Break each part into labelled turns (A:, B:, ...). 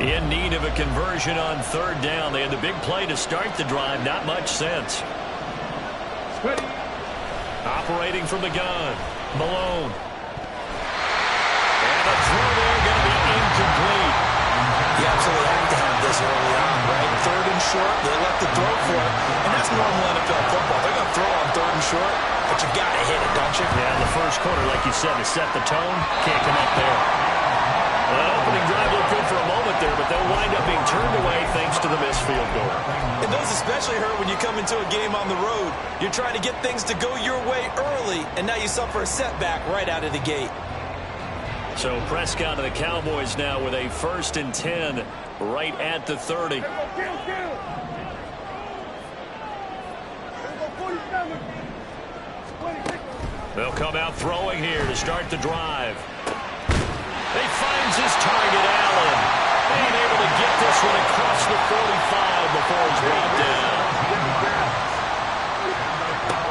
A: In need of a conversion on third down. They had the big play to start the drive. Not much sense.
B: Ready.
A: Operating from the gun. Malone. And a throw there going to be incomplete.
C: You absolutely have to have this early on, right? Third and short, they let the throw for it. And that's normal NFL football. They're going to throw on third and short, but you got to hit it, don't you?
A: Yeah, in the first quarter, like you said, to set the tone, can't come up there. That opening drive looked good for a moment there, but they'll wind up being turned away thanks to the missed field goal.
C: And those especially hurt when you come into a game on the road. You're trying to get things to go your way early, and now you suffer a setback right out of the gate.
A: So Prescott and the Cowboys now with a 1st and 10 right at the 30. They'll come out throwing here to start the drive. He finds his target, Allen. Ain't able to get this one across the 45 before he's brought down.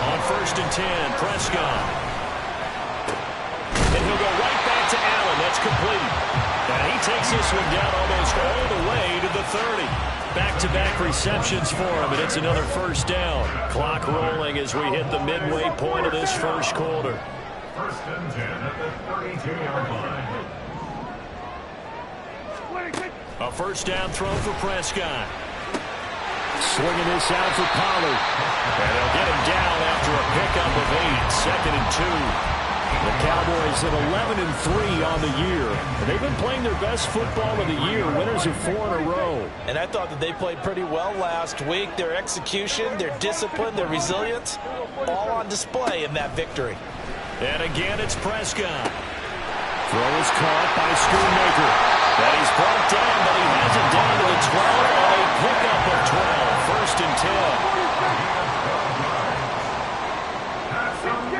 A: On 1st and 10, Prescott. And he'll go right back to Allen. That's complete. And he takes this one down almost all the way to the 30. Back-to-back receptions for him, and it's another 1st down. Clock rolling as we hit the midway point of this first quarter.
B: 1st and 10 at the 32-yard line.
A: A 1st down throw for Prescott. Swinging this out for Pollard. And they'll get him down after a pickup of 8. 2nd and 2. The Cowboys at 11-3 on the year. And they've been playing their best football of the year. Winners of 4 in a row.
C: And I thought that they played pretty well last week. Their execution, their discipline, their resilience, all on display in that victory.
A: And again, it's Prescott. Throw is caught by Schoonmaker. And he's brought down, but he has it down to the 12 on a pickup of 12. 1st and 10.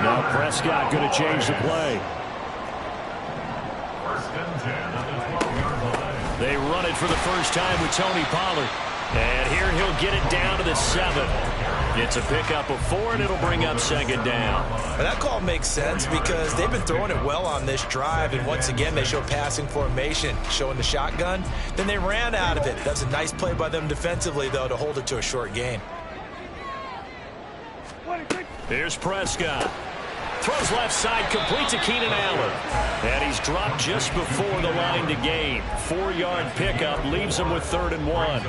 A: Now Prescott going to change the play.
B: 1st and 10 at the 12-yard line.
A: They run it for the first time with Tony Pollard. And here he'll get it down to the 7. It's a pickup of 4, and it'll bring up 2nd down.
C: And that call makes sense because they've been throwing it well on this drive, and once again they show passing formation, showing the shotgun. Then they ran out of it. That's a nice play by them defensively, though, to hold it to a short gain.
A: Here's Prescott. Throws left side, complete to Keenan Allen. And he's dropped just before the line to gain. 4-yard pickup leaves him with 3rd and 1.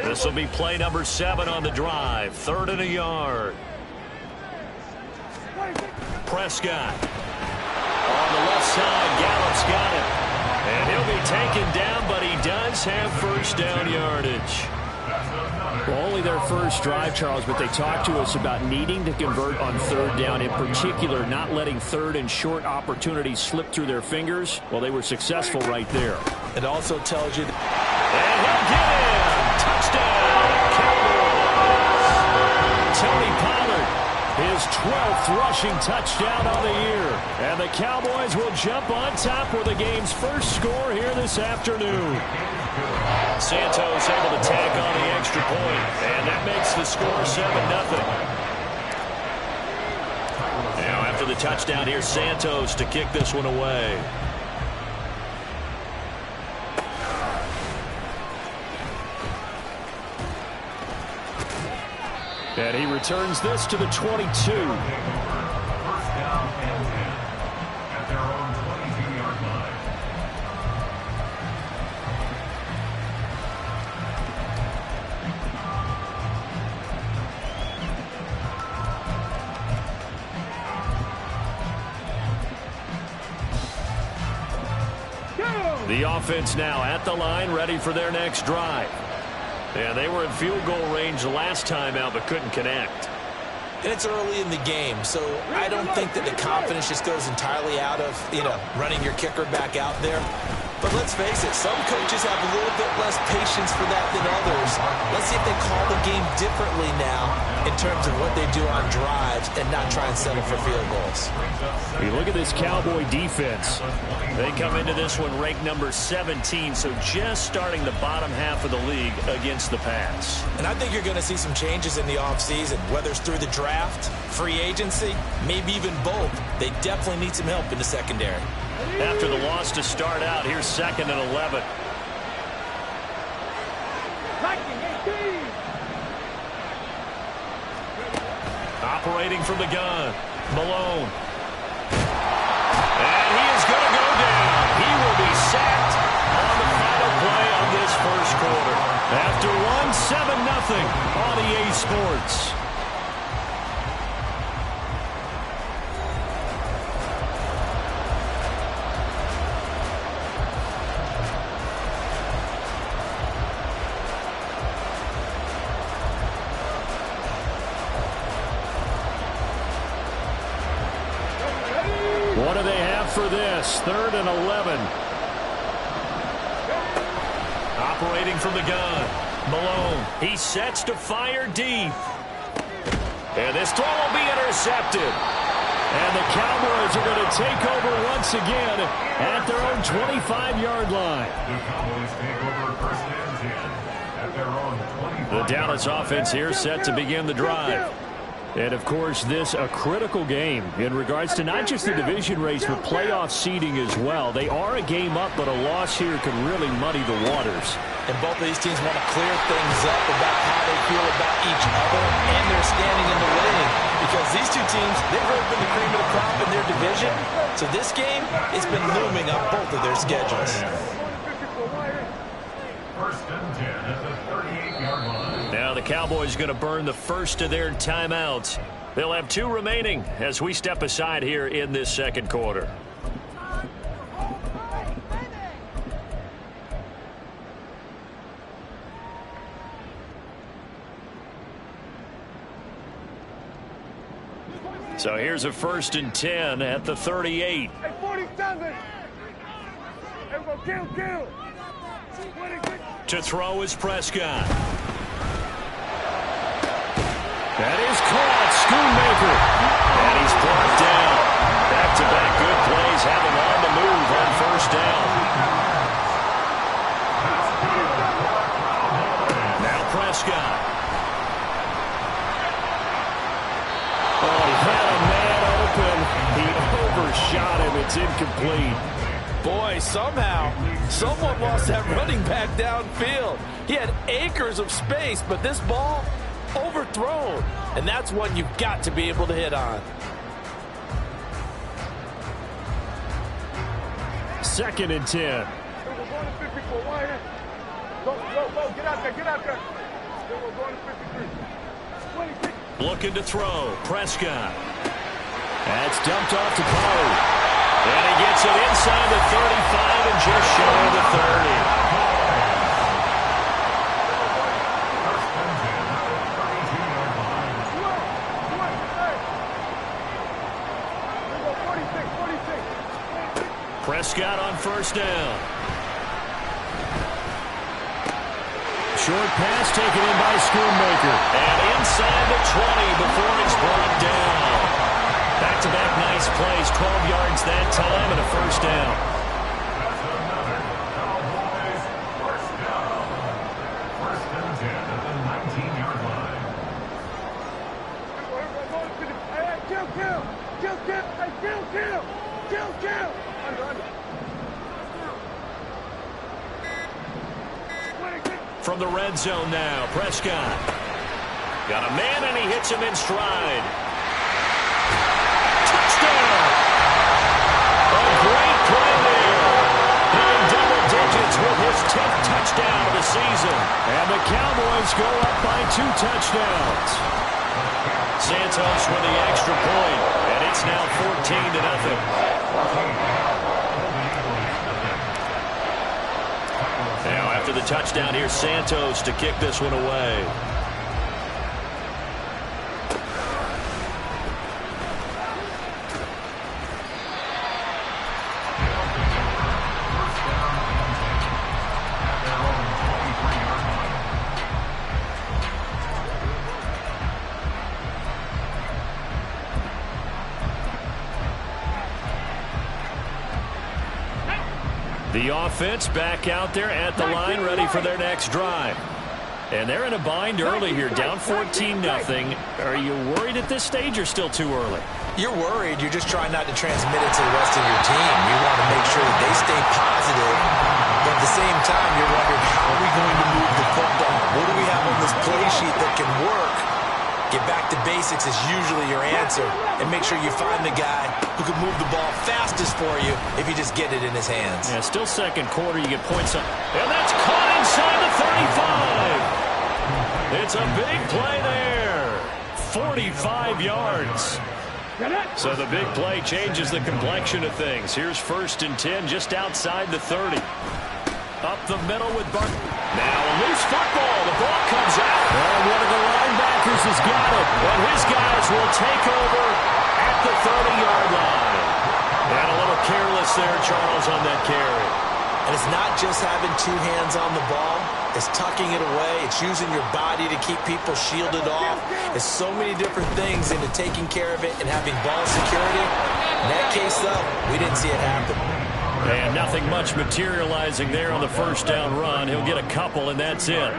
A: This will be play number 7 on the drive. 3rd and a yard. Prescott. On the left side, Gallup's got it. And he'll be taken down, but he does have 1st down yardage.
D: Well, only their first drive, Charles, but they talked to us about needing to convert on 3rd down, in particular not letting 3rd and short opportunities slip through their fingers. Well, they were successful right there.
C: It also tells you...
A: And he'll get in! Touchdown, Cowboys! Tony Pollard, his 12th rushing touchdown on the year. And the Cowboys will jump on top with the game's first score here this afternoon. Santos able to tack on the extra point, and that makes the score 7-0. Now after the touchdown here, Santos to kick this one away. And he returns this to the 22.
B: 1st down and 10 at their own 22-yard line.
A: The offense now at the line, ready for their next drive. And they were in field goal range last time out, but couldn't connect.
C: And it's early in the game, so I don't think that the confidence just goes entirely out of, running your kicker back out there. But let's face it, some coaches have a little bit less patience for that than others. Let's see if they call the game differently now in terms of what they do on drives and not try and settle for field goals.
A: You look at this Cowboy defense. They come into this one ranked number 17, so just starting the bottom half of the league against the pass.
C: And I think you're going to see some changes in the offseason, whether it's through the draft, free agency, maybe even both. They definitely need some help in the secondary.
A: after the loss to start out. Here's 2nd and 11. Operating from the gun, Malone. And he is going to go down. He will be sacked on the final play of this first quarter. After one, 7-0 on EA Sports. What do they have for this? 3rd and 11. Operating from the gun, Malone. He sets to fire deep. And this throw will be intercepted. And the Cowboys are going to take over once again at their own 25-yard line.
B: The Cowboys take over 1st and 10 at their own 25.
A: The Dallas offense here set to begin the drive.
D: And, of course, this a critical game in regards to not just the division race, but playoff seeding as well. They are a game up, but a loss here could really muddy the waters.
C: And both of these teams want to clear things up about how they feel about each other and their standing in the winning. Because these two teams, they've really been the cream of the crop in their division. So this game, it's been looming on both of their schedules.
B: 1st and 10 at the 38-yard line.
A: Now the Cowboys are going to burn the first of their timeouts. They'll have 2 remaining as we step aside here in this second quarter. So here's a 1st and 10 at the 38.
E: Hey, 47. Kill.
A: To throw is Prescott. That is caught. Schoonmaker. And he's brought down. Back-to-back good plays have him on the move on 1st down. Now Prescott.
D: Oh, he had a man open. He overshot him. It's incomplete.
F: Boy, somehow, someone lost that running back downfield. He had acres of space, but this ball overthrown. And that's one you've got to be able to hit on.
D: 2nd and 10.
E: Go, get out there.
A: Looking to throw. Prescott. That's dumped off to Pollard. And he gets it inside the 35 and just shy of the 30. Prescott on 1st down.
D: Short pass taken in by Schoonmaker.
A: And inside the 20 before he's brought down. Back-to-back nice plays, 12 yards that time and a 1st down.
B: That's another Cowboys 1st down. 1st and 10 at the 19-yard line.
E: Kill.
A: From the red zone now, Prescott. Got a man and he hits him in stride. Touchdown! A great play there. In double digits with his 10th touchdown of the season.
D: And the Cowboys go up by 2 touchdowns.
A: Santos with the extra point, and it's now 14-0. Now after the touchdown, here's Santos to kick this one away. The offense back out there at the line, ready for their next drive.
D: And they're in a bind early here, down 14-0. Are you worried at this stage or still too early?
C: You're worried. You're just trying not to transmit it to the rest of your team. You want to make sure that they stay positive. But at the same time, you're wondering, how are we going to move the football? What do we have on this play sheet that can work? Get back to basics is usually your answer. And make sure you find the guy who can move the ball fastest for you if you just get it in his hands.
D: Yeah, still second quarter. You get points on. And that's caught inside the 35. It's a big play there. 45 yards. So the big play changes the complexion of things. Here's 1st and 10 just outside the 30. Up the middle with Bart. Now a loose football. The ball comes out. And one of the linebackers has got it. And his guys will take over at the 30-yard line. And a little careless there, Charles, on that carry.
C: And it's not just having two hands on the ball. It's tucking it away. It's using your body to keep people shielded off. It's so many different things into taking care of it and having ball security. In that case, though, we didn't see it happen.
D: And nothing much materializing there on the first down run. He'll get a couple, and that's it.
B: It's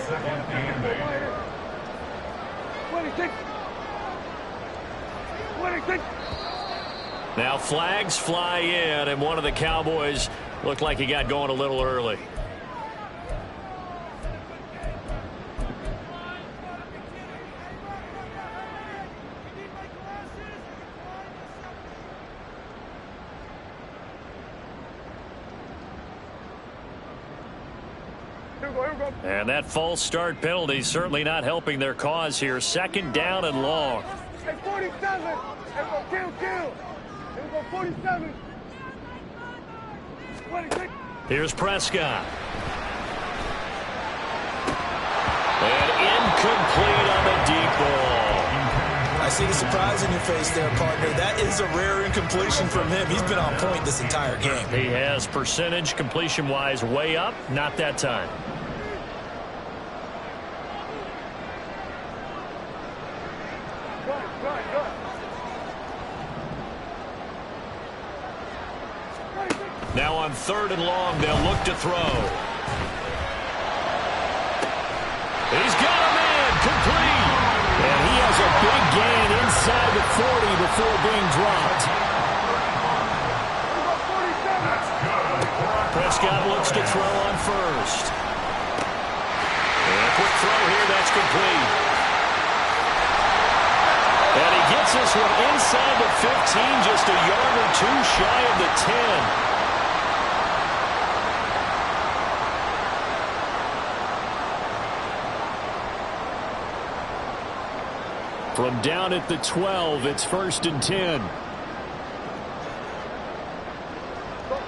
B: 2nd and 8.
D: Now flags fly in, and one of the Cowboys looked like he got going a little early. And that false start penalty certainly not helping their cause here. 2nd down and long.
E: Hey, 47. Hey, kill. 47. 26.
D: Here's Prescott. And incomplete on the deep ball.
C: I see the surprise in your face there, partner. That is a rare incompletion from him. He's been on point this entire game.
D: He has percentage completion-wise way up. Not that time. Now on 3rd and long, they'll look to throw. He's got a man, complete. And he has a big gain inside the 40 before being dropped. Prescott looks to throw on 1st. And a quick throw here, that's complete. And he gets this one inside the 15, just a yard or two shy of the 10. From down at the 12, it's 1st and 10.
E: Go,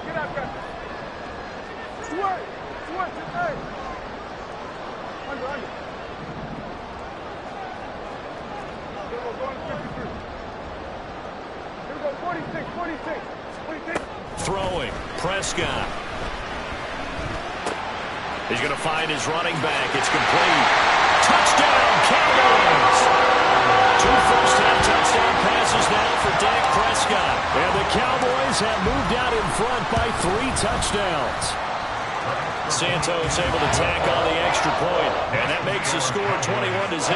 E: get out there. Sweat, hey. Under. Here we go, going 53. Here we go, 46.
D: Throwing, Prescott. He's going to find his running back. It's complete. Touchdown, Cowboys! 2 first-half touchdown passes now for Dak Prescott. And the Cowboys have moved out in front by 3 touchdowns. Santos able to tack on the extra point, and that makes the score 21-0.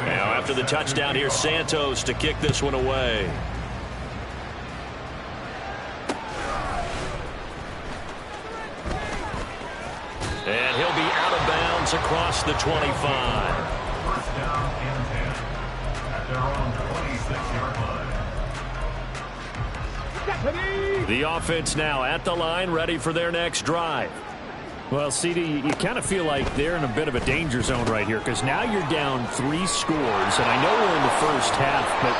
D: Now after the touchdown, here's Santos to kick this one away. And he'll be out of bounds across the 25.
B: 1st down and 10 at their own 26-yard line.
D: The offense now at the line, ready for their next drive. Well, CD, you kind of feel like they're in a bit of a danger zone right here because now you're down 3 scores, and I know we're in the first half, but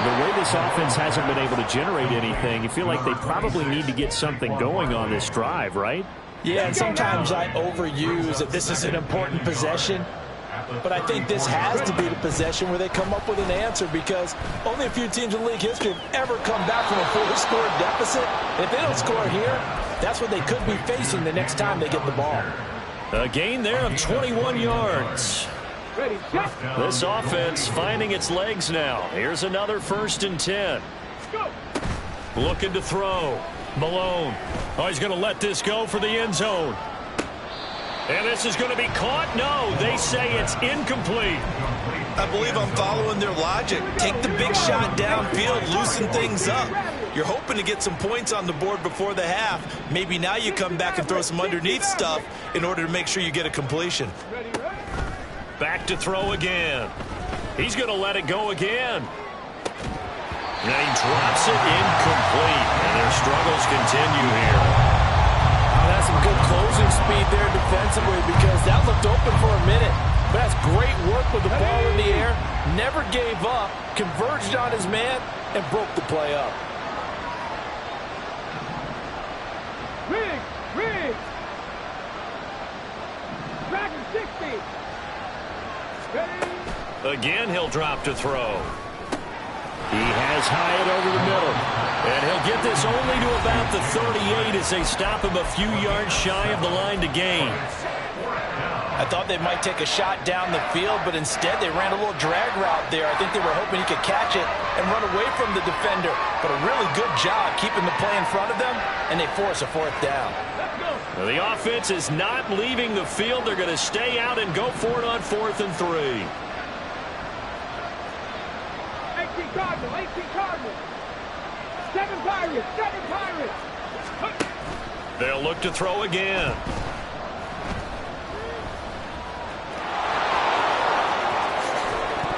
D: the way this offense hasn't been able to generate anything, you feel like they probably need to get something going on this drive, right?
C: Yeah, and sometimes I overuse that this is an important possession. But I think this has to be the possession where they come up with an answer because only a few teams in league history have ever come back from a 4-score deficit. And if they don't score here, that's what they could be facing the next time they get the ball.
D: A gain there of 21 yards. This offense finding its legs now. Here's another 1st and 10. Looking to throw.
A: Malone. Oh, he's going to let this go for the end zone. And this is going to be caught. No, they say it's incomplete.
C: I believe I'm following their logic. Take the big shot downfield, loosen things up. You're hoping to get some points on the board before the half. Maybe now you come back and throw some underneath stuff in order to make sure you get a completion.
A: Back to throw again. He's going to let it go again. And he drops it incomplete. And their struggles continue here.
F: That's some good closing speed there defensively because that looked open for a minute. But that's great work with the ball in the air. Never gave up, converged on his man, and broke the play up.
E: Riggs! Dragon 60! Ready?
A: Again, he'll drop to throw. He has Hyatt over the middle. And he'll get this only to about the 38 as they stop him a few yards shy of the line to gain.
C: I thought they might take a shot down the field, but instead they ran a little drag route there. I think they were hoping he could catch it and run away from the defender. But a really good job keeping the play in front of them, and they force a fourth down.
A: Well, the offense is not leaving the field. They're going to stay out and go for it on 4th and 3.
E: 18 Cardinals! 7 Pirates!
A: They'll look to throw again.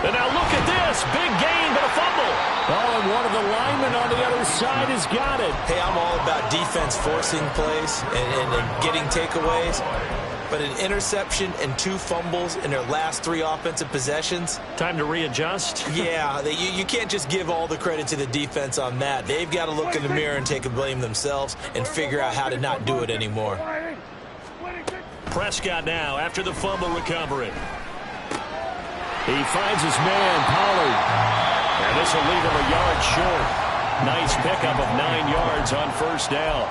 A: And now look at this. Big gain, but a fumble.
D: Oh, and one of the linemen on the other side has got it.
C: Hey, I'm all about defense forcing plays and getting takeaways. But an interception and 2 fumbles in their last 3 offensive possessions.
A: Time to readjust.
C: Yeah, you can't just give all the credit to the defense on that. They've got to look in the mirror and take a blame themselves and figure out how to not do it anymore.
A: Prescott now after the fumble recovery. He finds his man, Pollard. And this will leave him a yard short. Nice pickup of 9 yards on first down.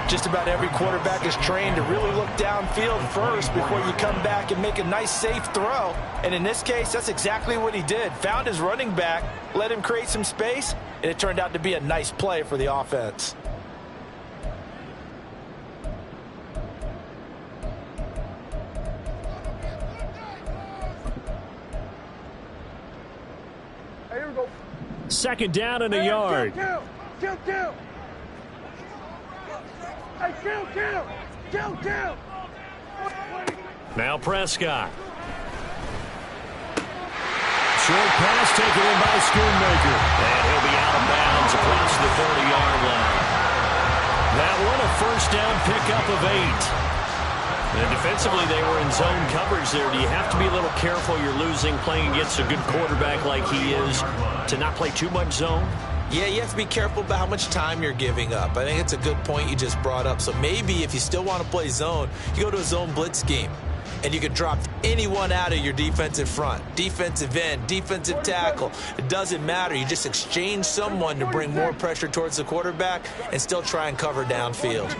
C: Just about every quarterback is trained to really look downfield first before you come back and make a nice, safe throw. And in this case, that's exactly what he did. Found his running back, let him create some space, and it turned out to be a nice play for the offense.
E: Hey, here we go.
D: Second down and a yard.
E: Kill! Hey, kill!
A: Now Prescott. Short pass taken in by Schoonmaker. And he'll be out of bounds across the 30-yard line. That one a first down pickup of 8. And defensively, they were in zone coverage there. Do you have to be a little careful you're losing playing against a good quarterback like he is to not play too much zone?
C: Yeah, you have to be careful about how much time you're giving up. I think it's a good point you just brought up. So maybe if you still want to play zone, you go to a zone blitz scheme. And you can drop anyone out of your defensive front. Defensive end, defensive tackle. It doesn't matter. You just exchange someone to bring more pressure towards the quarterback and still try and cover downfield.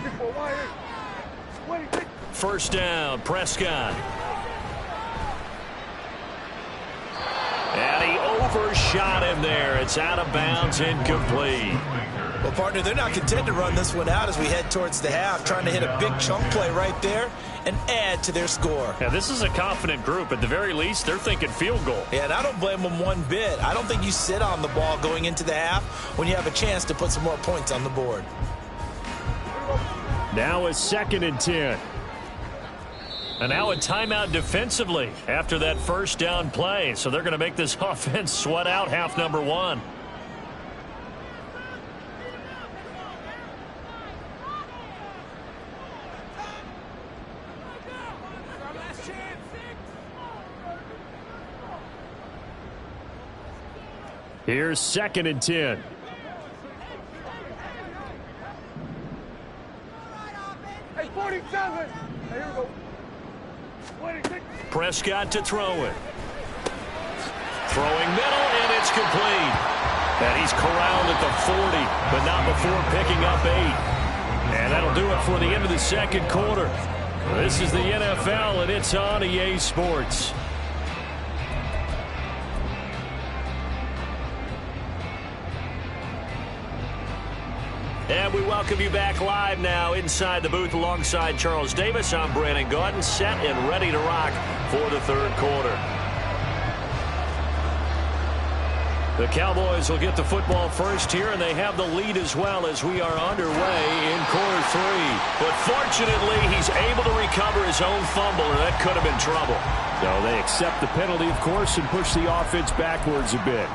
A: First down, Prescott. And he overshot him there. It's out of bounds, incomplete.
C: Well, partner, they're not content to run this one out as we head towards the half, trying to hit a big chunk play right there and add to their score.
A: Yeah, this is a confident group. At the very least, they're thinking field goal.
C: Yeah, and I don't blame them one bit. I don't think you sit on the ball going into the half when you have a chance to put some more points on the board.
D: Now a 2nd and 10.
A: And now a timeout defensively after that first down play. So they're going to make this offense sweat out half number 1.
D: Here's 2nd and 10.
E: Hey, 47! Hey, here we go. 26.
A: Prescott to throw it. Throwing middle, and it's complete. And he's corralled at the 40, but not before picking up 8. And that'll do it for the end of the second quarter. This is the NFL, and it's on EA Sports. And we welcome you back live now inside the booth alongside Charles Davis. I'm Brandon Gaudin, set and ready to rock for the third quarter. The Cowboys will get the football first here, and they have the lead as well as we are underway in quarter three. But fortunately, he's able to recover his own fumble, or that could have been trouble.
D: So they accept the penalty, of course, and push the offense backwards a bit.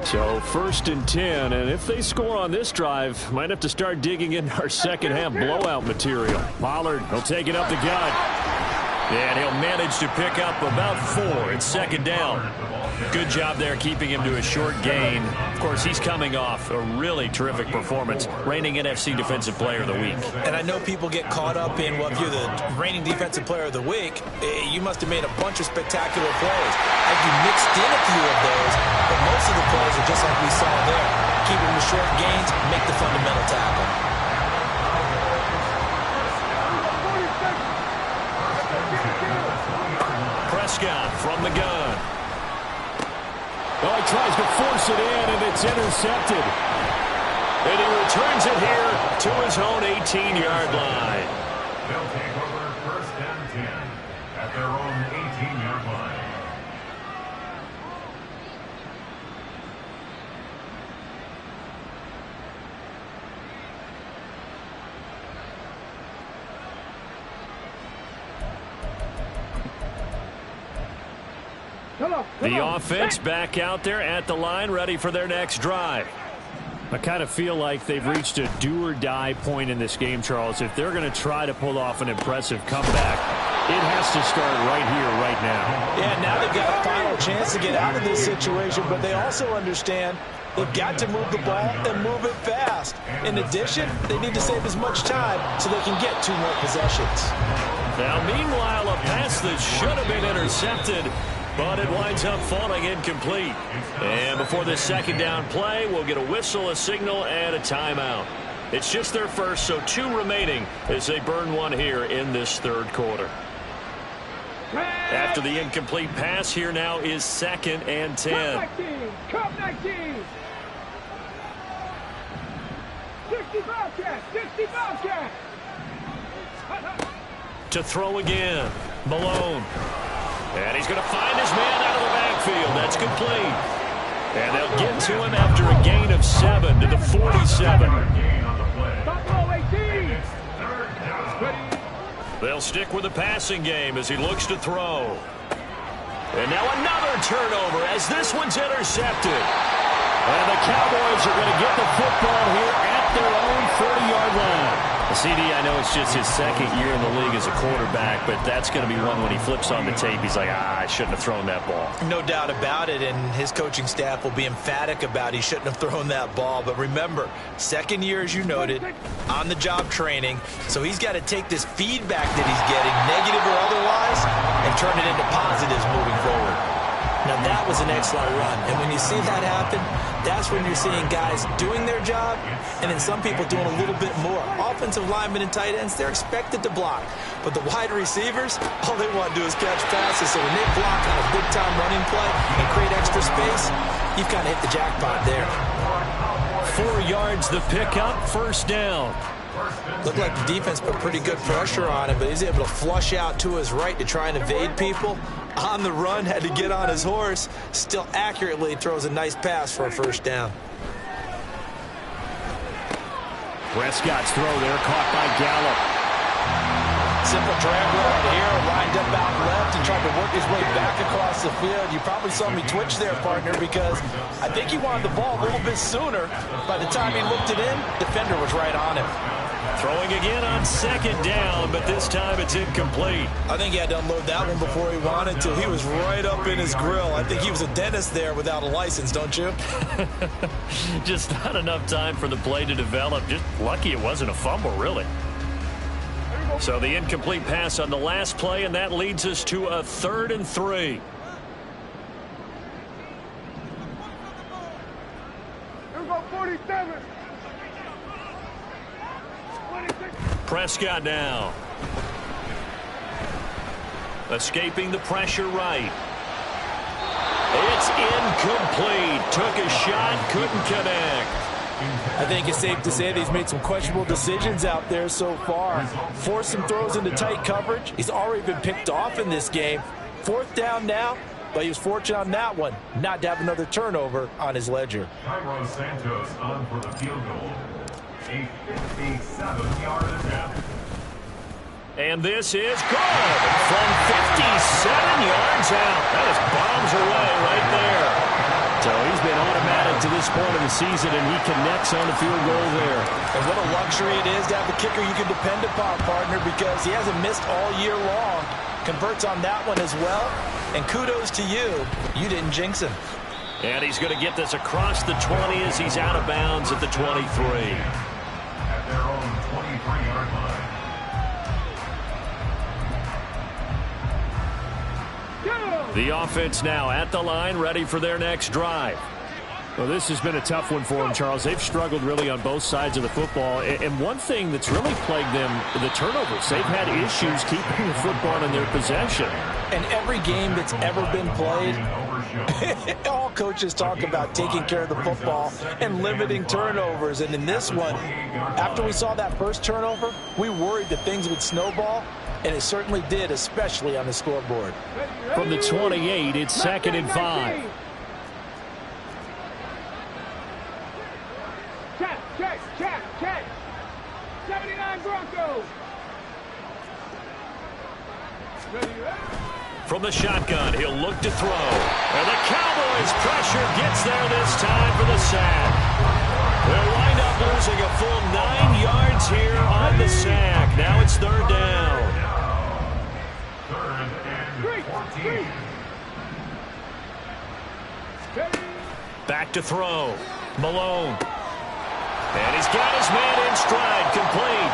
D: So 1st and 10, and if they score on this drive, might have to start digging in our second half blowout material. Pollard, he'll take it up the gut.
A: And he'll manage to pick up about 4. It's 2nd down. Good job there keeping him to a short gain. Of course, he's coming off a really terrific performance, reigning NFC Defensive Player of the Week.
C: And I know people get caught up in, well, if you're the reigning Defensive Player of the Week, you must have made a bunch of spectacular plays. I think you mixed in a few of those, but most of the plays are just like we saw there. Keep them to short gains, make the fundamental tackle.
A: Prescott from the gun.
D: Oh, he tries to force it in, and it's intercepted.
A: And he returns it here to his own 18-yard line.
B: They'll take over 1st and 10 at their own 18-yard line.
A: The offense back out there at the line, ready for their next drive.
D: I kind of feel like they've reached a do-or-die point in this game, Charles. If they're going to try to pull off an impressive comeback, it has to start right here, right now.
C: Yeah, now they've got a final chance to get out of this situation, but they also understand they've got to move the ball and move it fast. In addition, they need to save as much time so they can get 2 more possessions.
A: Now, meanwhile, a pass that should have been intercepted, but it winds up falling incomplete. And before this 2nd down play, we'll get a whistle, a signal, and a timeout. It's just their first, so 2 remaining as they burn 1 here in this third quarter. After the incomplete pass, here now is 2nd and 10.
E: Cup 19. 60 Bobcat. 60 Bobcat.
A: To throw again, Malone. And he's going to find his man out of the backfield. That's complete. And they'll get to him after a gain of 7 to the 47. They'll stick with the passing game as he looks to throw. And now another turnover as this one's intercepted. And the Cowboys are going to get the football here at their own 40-yard line. CD, I know it's just his 2nd year in the league as a quarterback, but that's going to be one when he flips on the tape, he's like, I shouldn't have thrown that ball.
C: No doubt about it, and his coaching staff will be emphatic about he shouldn't have thrown that ball. But remember, 2nd year, as you noted, on-the-job training, so he's got to take this feedback that he's getting, negative or otherwise, and turn it into positives moving forward. Now, that was an excellent run, and when you see that happen, that's when you're seeing guys doing their job, and then some people doing a little bit more. Offensive linemen and tight ends, they're expected to block. But the wide receivers, all they want to do is catch passes. So when they block on a big-time running play and create extra space, you've kind of hit the jackpot there.
A: 4 yards the pickup, 1st down.
C: Looked like the defense put pretty good pressure on him, but he's able to flush out to his right to try and evade people. On the run, had to get on his horse. Still accurately throws a nice pass for a 1st down.
D: Prescott's throw there, caught by Gallup.
C: Simple drag route here, lined up out left and tried to work his way back across the field. You probably saw me twitch there, partner, because I think he wanted the ball a little bit sooner. By the time he looked it in, defender was right on him.
A: Throwing again on 2nd down, but this time it's incomplete.
C: I think he had to unload that one before he wanted to. He was right up in his grill. I think he was a dentist there without a license, don't you?
A: Just not enough time for the play to develop. Just lucky it wasn't a fumble, really. So the incomplete pass on the last play, and that leads us to a 3rd and 3.
E: Here we go, 47.
A: Prescott now. Escaping the pressure right. It's incomplete. Took a shot, couldn't connect.
F: I think it's safe to say that he's made some questionable decisions out there so far. Forced some throws into tight coverage. He's already been picked off in this game. 4th down now, but he was fortunate on that one not to have another turnover on his ledger.
B: Santos on for the field goal. A 57-yard attempt.
A: And this is good from 57 yards out. That just bombs away right there.
D: So he's been automatic to this point of the season, and he connects on the field goal there.
F: And what a luxury it is to have a kicker you can depend upon, partner, because he hasn't missed all year long. Converts on that one as well. And kudos to you. You didn't jinx him.
A: And he's going to get this across the 20 as he's out of bounds at the 23.
B: At their own 23-yard line.
A: The offense now at the line, ready for their next drive.
D: Well, this has been a tough one for them, Charles. They've struggled really on both sides of the football. And one thing that's really plagued them, the turnovers. They've had issues keeping the football in their possession.
F: And every game that's ever been played, all coaches talk about taking care of the football and limiting turnovers. And in this one, after we saw that first turnover, we worried that things would snowball. And it certainly did, especially on the scoreboard.
D: From the 28, it's 2nd and 5.
E: Check. 79 Broncos.
A: From the shotgun, he'll look to throw. And the Cowboys' pressure gets there this time for the sack. They'll wind up losing a full 9 yards here on the sack. Now it's 3rd down. Back to throw. Malone. And he's got his man in stride, complete.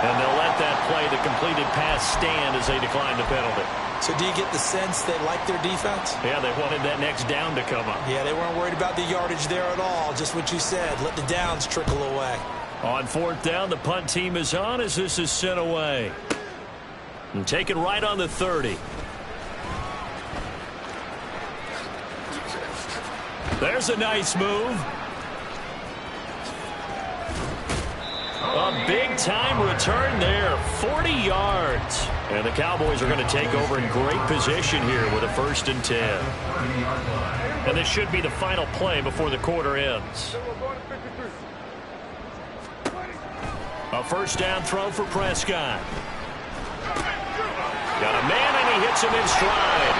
A: And they'll let that play, the completed pass, stand as they decline the penalty.
F: So do you get the sense they like their defense?
A: Yeah, they wanted that next down to come up.
F: Yeah, they weren't worried about the yardage there at all. Just what you said. Let the downs trickle away.
A: On 4th down, the punt team is on as this is sent away. And taken right on the 30. There's a nice move. A big-time return there, 40 yards. And the Cowboys are going to take over in great position here with a 1st and 10. And this should be the final play before the quarter ends. A 1st down throw for Prescott. Got a man, and he hits him in stride.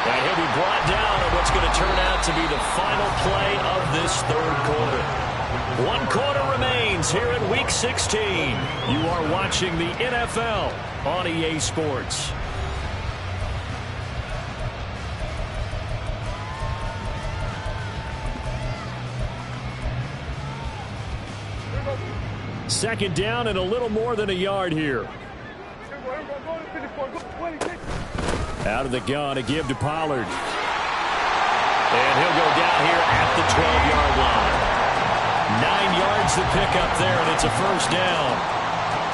A: And he'll be brought down on what's going to turn out to be the final play of this 3rd quarter. 1 quarter remains here in Week 16. You are watching the NFL on EA Sports.
D: Second down and a little more than a yard here. Out of the gun, a give to Pollard.
A: And he'll go down here at the 12-yard line. 9 yards to pick up there, and it's a 1st down.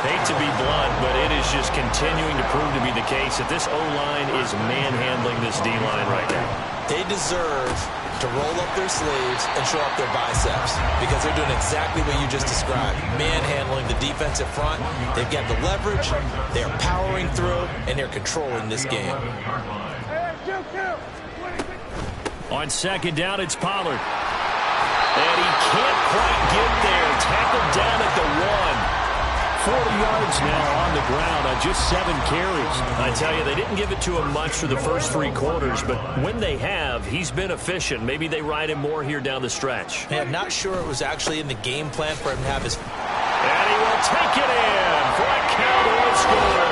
A: Hate to be blunt, but it is just continuing to prove to be the case that this O-line is manhandling this D-line right now.
F: They deserve to roll up their sleeves and show up their biceps because they're doing exactly what you just described. Manhandling the defensive front. They've got the leverage. They're powering through, and they're controlling this game.
A: On 2nd down, it's Pollard. And he can't quite get there. Tackled down at the 1.
D: 40 yards now on the ground on just 7 carries.
A: I tell you, they didn't give it to him much for the first 3 quarters, but when they have, he's been efficient. Maybe they ride him more here down the stretch.
F: Man, I'm not sure it was actually in the game plan for him to have his...
A: And he will take it in for a Cowboy score.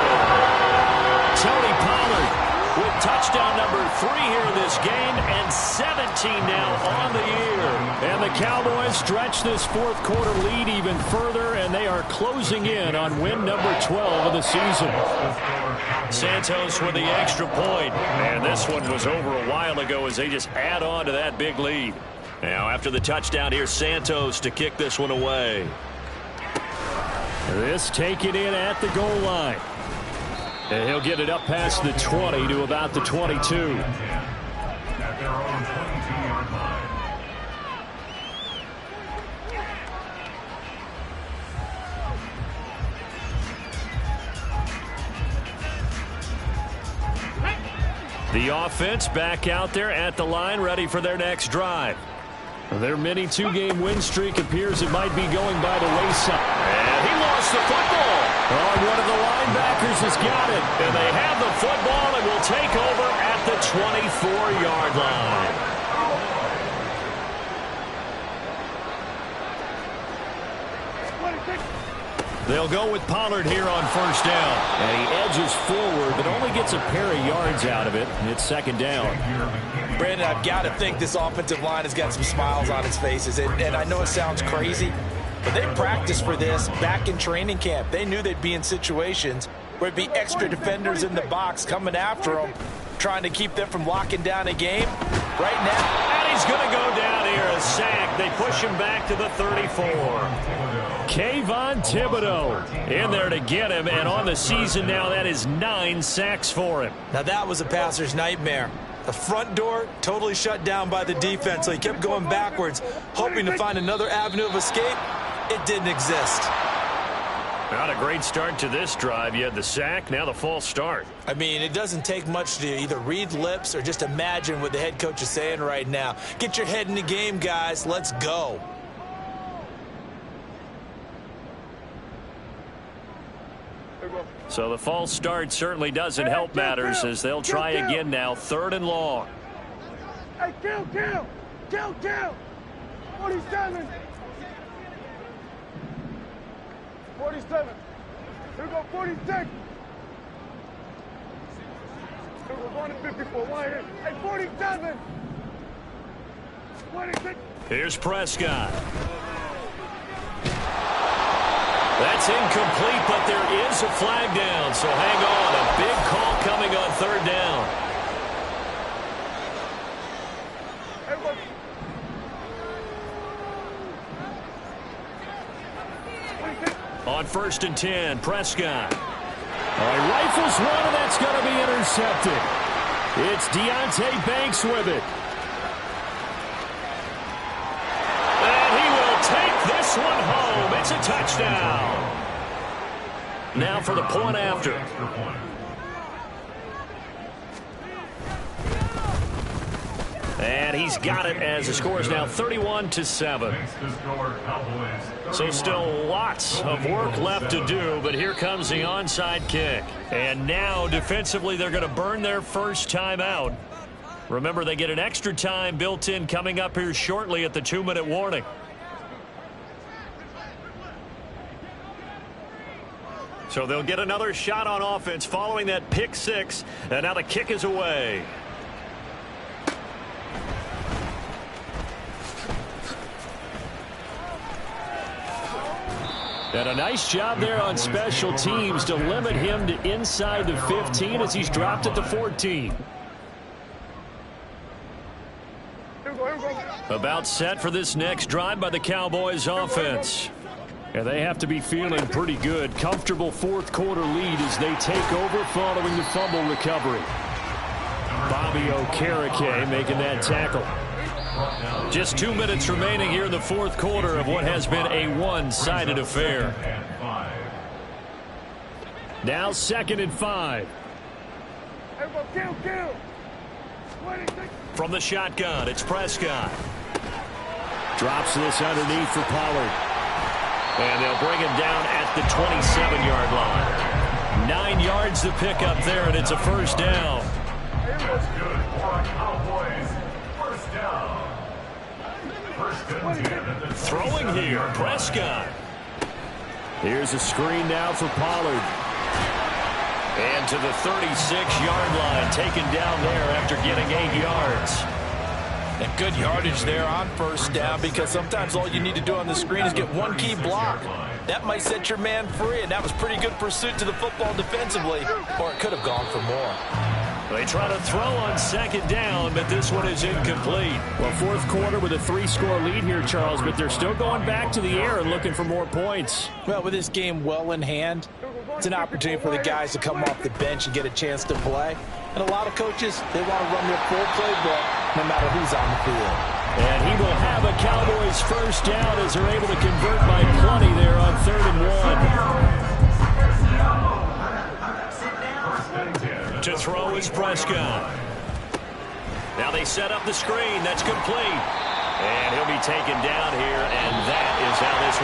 A: Tony Pollard with touchdown number 3 here in this game, and 17 now on the year.
D: And the Cowboys stretch this 4th quarter lead even further, and they are closing in on win number 12 of the season.
A: Santos with the extra point. And this one was over a while ago as they just add on to that big lead. Now after the touchdown, here's Santos to kick this one away.
D: This taken in at the goal line. And he'll get it up past the 20 to about the 22.
B: At their own 22-yard line.
D: The offense back out there at the line, ready for their next drive. Their mini two-game win streak appears it might be going by the wayside.
A: And he lost the football.
D: Oh, one of the linebackers has got it.
A: And they have the football and will take over at the 24-yard line.
D: They'll go with Pollard here on first down. And he edges forward, but only gets a pair of yards out of it. It's second down.
C: Brandon, I've got to think this offensive line has got some smiles on its faces. And I know it sounds crazy, but they practiced for this back in training camp. They knew they'd be in situations where it'd be extra defenders in the box coming after them, trying to keep them from locking down a game. Right now,
A: and he's going to go down here, a sack. They push him back to the 34.
D: Kayvon Thibodeau in there to get him, and on the season now, that is 9 sacks for him.
C: Now that was a passer's nightmare. The front door totally shut down by the defense, so he kept going backwards, hoping to find another avenue of escape. It didn't exist.
A: Not a great start to this drive. You had the sack, now the false start.
C: I mean, it doesn't take much to either read lips or just imagine what the head coach is saying right now. Get your head in the game, guys. Let's go.
D: So the false start certainly doesn't help matters as they'll try again now, 3rd and long.
E: Hey, kill! 47. 47. Here we go, 46. Here we go, going to 54. One here. Hey, 47. 26.
A: Here's Prescott. That's incomplete, but there is a flag down, so hang on. A big call coming on 3rd down. On 1st and 10, Prescott.
D: All right, rifles one, and that's going to be intercepted. It's Deonte Banks with it.
A: And he will take this one home. It's a touchdown. Now for the point after. And he's got it as the score is now 31-7. So still lots of work left to do, but here comes the onside kick. And now defensively they're going to burn their first time out. Remember, they get an extra time built in coming up here shortly at the 2-minute warning. So they'll get another shot on offense following that pick six, and now the kick is away.
D: And a nice job there on special teams to limit him to inside the 15 as he's dropped at the 14. About set for this next drive by the Cowboys offense. And they have to be feeling pretty good. Comfortable 4th quarter lead as they take over following the fumble recovery. Bobby Okereke making that tackle. Just 2 minutes remaining here in the 4th quarter of what has been a one-sided affair. Now 2nd and 5.
A: From the shotgun, it's Prescott.
D: Drops this underneath for Pollard.
A: And they'll bring him down at the 27-yard line.
D: 9 yards to pick up there, and it's a first down.
B: That's good for a Cowboys first down.
A: Throwing here, Prescott.
D: Here's a screen now for Pollard.
A: And to the 36-yard line, taken down there after getting 8 yards.
C: And good yardage there on first down, because sometimes all you need to do on the screen is get one key block. That might set your man free, and that was pretty good pursuit to the football defensively, or it could have gone for more.
A: They try to throw on 2nd down, but this one is incomplete.
D: Well, 4th quarter with a 3-score lead here, Charles, but they're still going back to the air and looking for more points.
C: Well, with this game well in hand, It's an opportunity for the guys to come off the bench and get a chance to play. And a lot of coaches, they want to run their full playbook no matter who's on the field.
D: And he will have a Cowboys first down as they're able to convert by plenty there on 3rd and 1.
A: To throw is Prescott. Now they set up the screen. That's complete. And he'll be taken down here, and that is how this one